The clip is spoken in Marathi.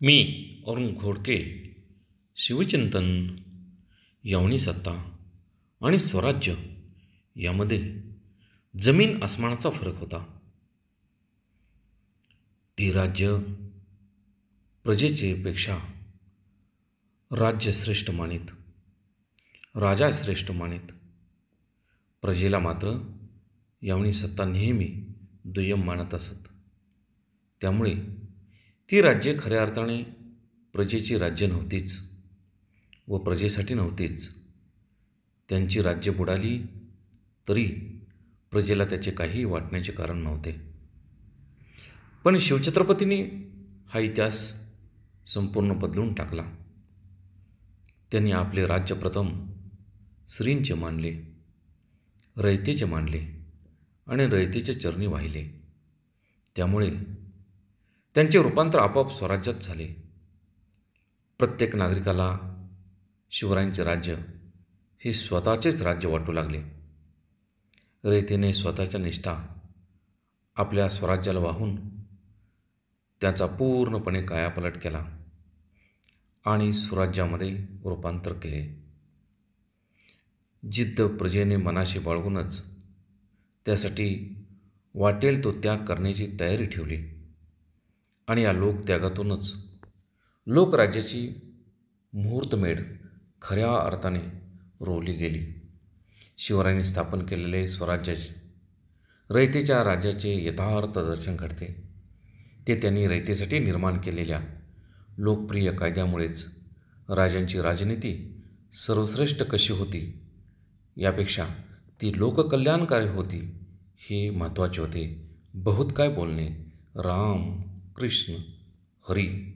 मी अरुण घोडके. शिवचिंतन. यवनी सत्ता आणि स्वराज्य यामध्ये जमीन आसमानाचा फरक होता. ती राज्य प्रजेचे पेक्षा राज्य श्रेष्ठ मानित, राजा श्रेष्ठ मानित. प्रजेला मात्र यवनी सत्ता नेहमी दुय्यम मानत असत. त्यामुळे ती राज्ये खऱ्या अर्थाने प्रजेची राज्य नव्हतीच व प्रजेसाठी नव्हतीच. त्यांची राज्य बुडाली तरी प्रजेला त्याचे काही वाटण्याचे कारण नव्हते. पण शिवछत्रपतींनी हा इतिहास संपूर्ण बदलून टाकला. त्यांनी आपले राज्य प्रथम श्रींचे मानले, रयतेचे मानले आणि रयतेच्या चरणी वाहिले. त्यामुळे त्यांचे रूपांतर आपोआप स्वराज्यात झाले. प्रत्येक नागरिकाला शिवरायांचे राज्य हे स्वतःचेच राज्य वाटू लागले. रयतेने स्वतःच्या निष्ठा आपल्या स्वराज्याला वाहून त्याचा पूर्णपणे कायापालट केला आणि स्वराज्यामध्ये रूपांतर केले. जिद्द प्रजेने मनाशी बाळगूनच त्यासाठी वाटेल तो त्याग करण्याची तयारी ठेवली आणि या लोकत्यागातूनच लोकराज्याची मुहूर्तमेढ खऱ्या अर्थाने रोवली गेली. शिवरायांनी स्थापन केलेले स्वराज्याचे रयतेच्या राज्याचे यथार्थ दर्शन घडते. ते त्यांनी रयतेसाठी निर्माण केलेल्या लोकप्रिय कायद्यामुळेच. राजांची राजनीती सर्वश्रेष्ठ कशी होती यापेक्षा ती लोककल्याणकारी होती हे महत्त्वाचे होते. बहुत काय बोलणे. राम कृष्ण हरी.